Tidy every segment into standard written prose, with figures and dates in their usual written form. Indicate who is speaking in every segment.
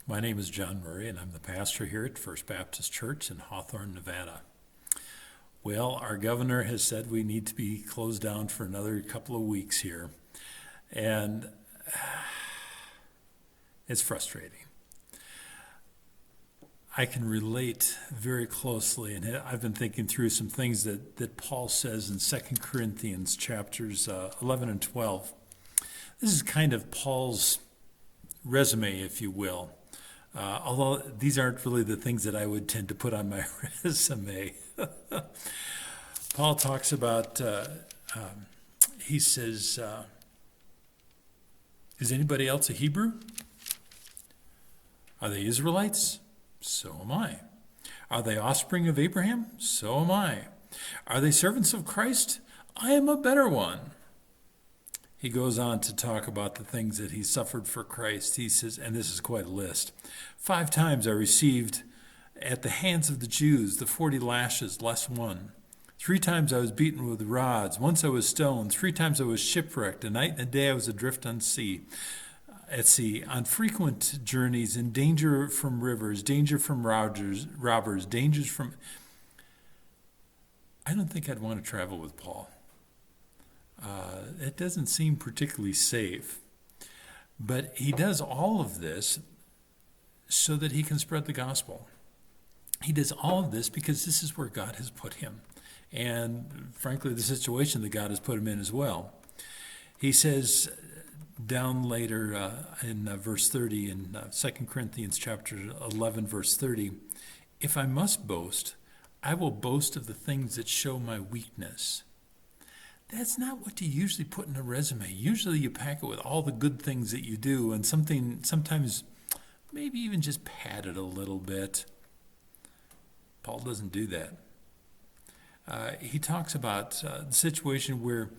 Speaker 1: My name is John Murray, and I'm the pastor here at First Baptist Church in Hawthorne, Nevada. Well, our governor has said we need to be closed down for another couple of weeks here, and it's frustrating. I can relate very closely, and I've been thinking through some things that Paul says in 2 Corinthians chapters 11 and 12. This is kind of Paul's resume, if you will. Although these aren't really the things that I would tend to put on my resume. Paul talks about, he says, is anybody else a Hebrew? Are they Israelites? So am I. Are they offspring of Abraham? So am I. Are they servants of Christ? I am a better one. He goes on to talk about the things that he suffered for Christ. He says, and this is quite a list, 5 times I received at the hands of the Jews the 40 lashes less one. 3 times I was beaten with rods. Once I was stoned. 3 times I was shipwrecked. A night and a day I was adrift at sea, on frequent journeys, in danger from rivers, danger from robbers, dangers from... I don't think I'd want to travel with Paul. It doesn't seem particularly safe. But he does all of this so that he can spread the gospel. He does all of this because this is where God has put him. And frankly, the situation that God has put him in as well. He says down later in verse 30 in 2 Corinthians chapter 11, verse 30, if I must boast, I will boast of the things that show my weakness. That's not what you usually put in a resume. Usually you pack it with all the good things that you do and sometimes maybe even just pad it a little bit. Paul doesn't do that. He talks about the situation where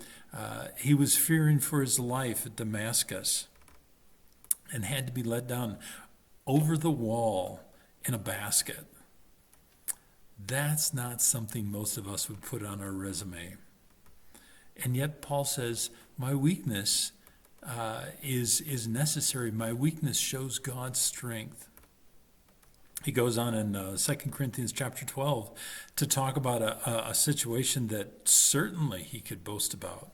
Speaker 1: he was fearing for his life at Damascus and had to be let down over the wall in a basket. That's not something most of us would put on our resume. And yet Paul says, my weakness is necessary. My weakness shows God's strength. He goes on in 2 Corinthians chapter 12 to talk about a situation that certainly he could boast about.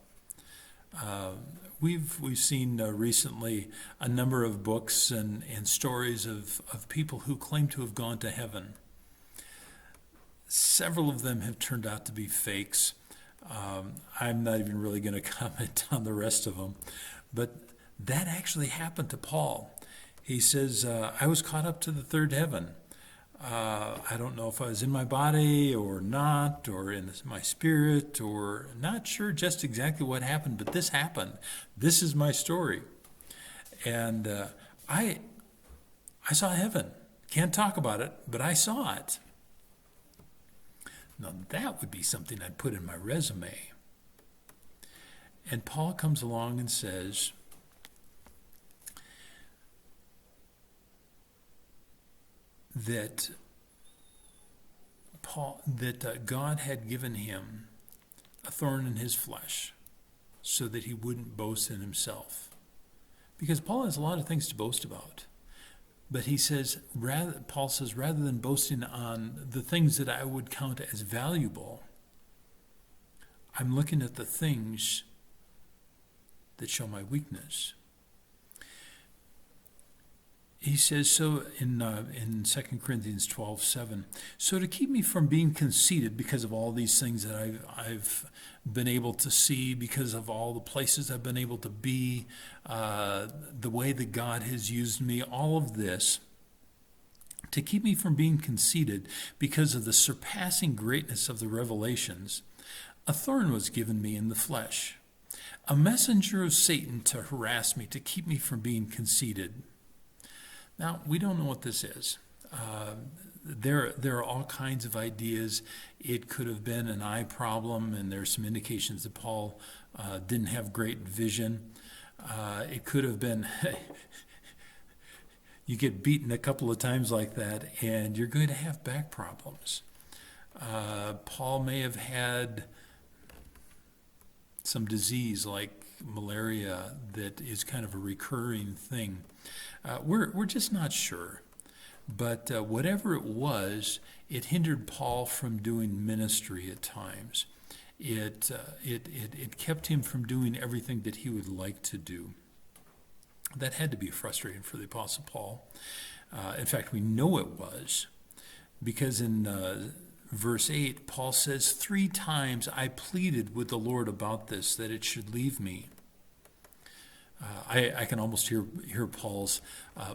Speaker 1: We've seen recently a number of books and stories of people who claim to have gone to heaven. Several of them have turned out to be fakes. I'm not even really going to comment on the rest of them. But that actually happened to Paul. He says, I was caught up to the third heaven. I don't know if I was in my body or not, or in my spirit, or not sure just exactly what happened, but this happened. This is my story. And I saw heaven. Can't talk about it, but I saw it. Now, that would be something I'd put in my resume. And Paul comes along and says, that God had given him a thorn in his flesh so that he wouldn't boast in himself. Because Paul has a lot of things to boast about. But he says, Paul says, rather than boasting on the things that I would count as valuable, I'm looking at the things that show my weakness. He says so in 2 Corinthians 12:7. So to keep me from being conceited because of all these things that I've been able to see, because of all the places I've been able to be, the way that God has used me, all of this, to keep me from being conceited because of the surpassing greatness of the revelations, a thorn was given me in the flesh, a messenger of Satan to harass me, to keep me from being conceited. Now, we don't know what this is. There are all kinds of ideas. It could have been an eye problem, and there's some indications that Paul didn't have great vision. It could have been, you get beaten a couple of times like that, and you're going to have back problems. Paul may have had some disease like malaria that is kind of a recurring thing. We're just not sure. But whatever it was, it hindered Paul from doing ministry at times. It kept him from doing everything that he would like to do. That had to be frustrating for the Apostle Paul. In fact, we know it was, because in verse 8, Paul says, 3 times I pleaded with the Lord about this, that it should leave me. I can almost hear Paul's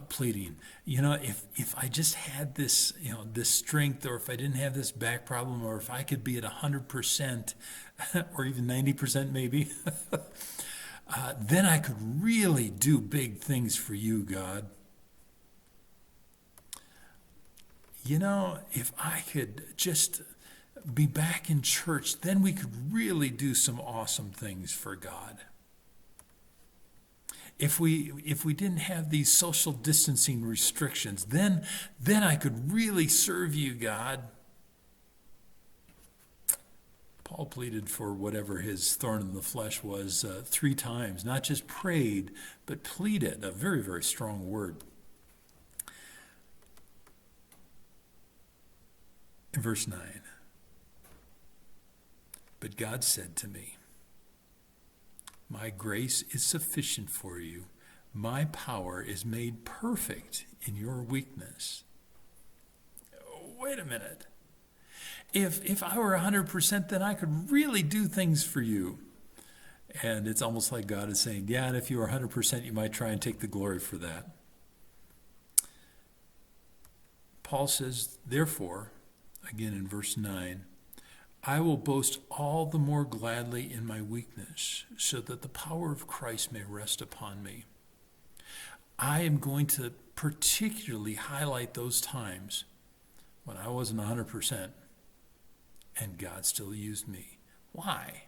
Speaker 1: pleading. If I just had this, this strength, or if I didn't have this back problem, or if I could be at 100%, or even 90% maybe, then I could really do big things for you, God. If I could just be back in church, then we could really do some awesome things for God. If we didn't have these social distancing restrictions, then I could really serve you, God. Paul pleaded for whatever his thorn in the flesh was 3 times, not just prayed, but pleaded, a very, very strong word. In verse 9, but God said to me, my grace is sufficient for you. My power is made perfect in your weakness. Wait a minute. If I were 100%, then I could really do things for you. And it's almost like God is saying, yeah, and if you were 100%, you might try and take the glory for that. Paul says, therefore, again in verse 9, I will boast all the more gladly in my weakness, so that the power of Christ may rest upon me. I am going to particularly highlight those times when I wasn't 100% and God still used me. Why?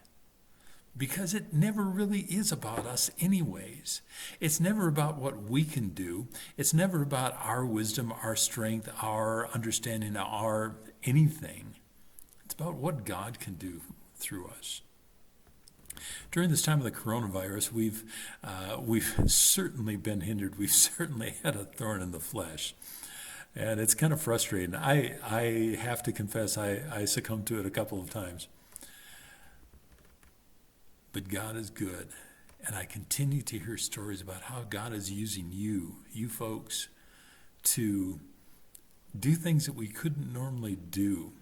Speaker 1: Because it never really is about us anyways. It's never about what we can do. It's never about our wisdom, our strength, our understanding, our anything. It's about what God can do through us. During this time of the coronavirus, we've certainly been hindered. We've certainly had a thorn in the flesh. And it's kind of frustrating. I have to confess, I succumbed to it a couple of times. But God is good. And I continue to hear stories about how God is using you folks, to do things that we couldn't normally do.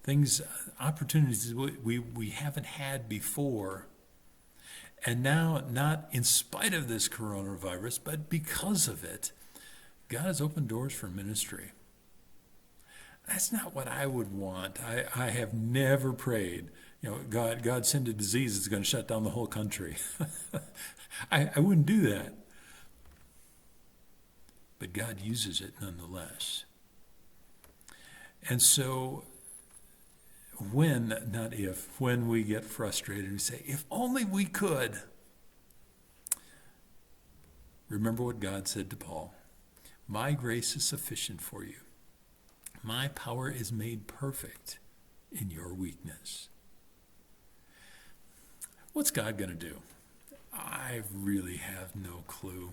Speaker 1: Things, opportunities we haven't had before. And now, not in spite of this coronavirus, but because of it, God has opened doors for ministry. That's not what I would want. I have never prayed, God send a disease that's going to shut down the whole country. I wouldn't do that. But God uses it nonetheless. And so, when we get frustrated, we say, if only we could. Remember what God said to Paul. My grace is sufficient for you. My power is made perfect in your weakness. What's God going to do? I really have no clue.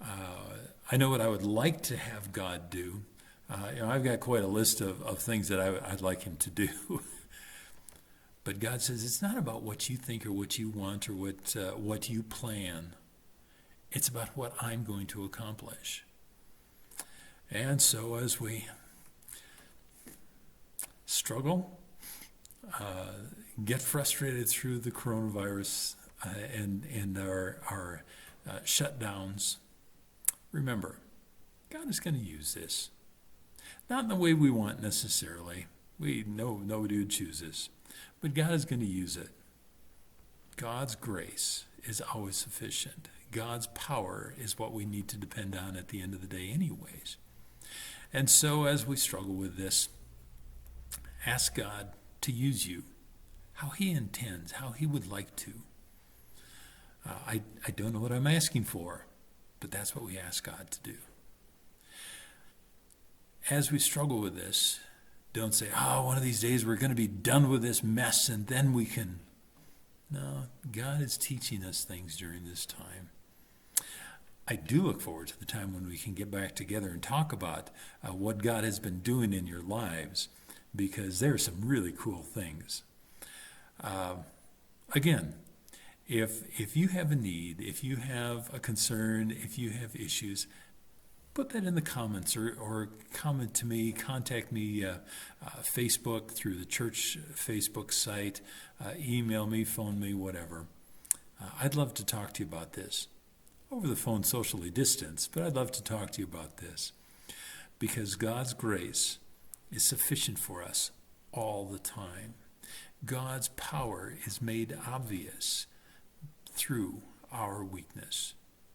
Speaker 1: I know what I would like to have God do. I've got quite a list of things that I'd like him to do. But God says it's not about what you think or what you want or what you plan. It's about what I'm going to accomplish. And so as we struggle, get frustrated through the coronavirus and our shutdowns, remember, God is going to use this. Not in the way we want necessarily. We know nobody would choose this. But God is going to use it. God's grace is always sufficient. God's power is what we need to depend on at the end of the day anyways. And so as we struggle with this, ask God to use you, how he intends, how he would like to. I don't know what I'm asking for, but that's what we ask God to do. As we struggle with this, don't say, one of these days we're going to be done with this mess and then we can. No, God is teaching us things during this time. I do look forward to the time when we can get back together and talk about what God has been doing in your lives, because there are some really cool things. Again, if you have a need, if you have a concern, if you have issues, put that in the comments, or comment to me, contact me, Facebook, through the church Facebook site, email me, phone me, whatever. I'd love to talk to you about this. Over the phone, socially distanced, but I'd love to talk to you about this, because God's grace is sufficient for us all the time. God's power is made obvious through our weakness.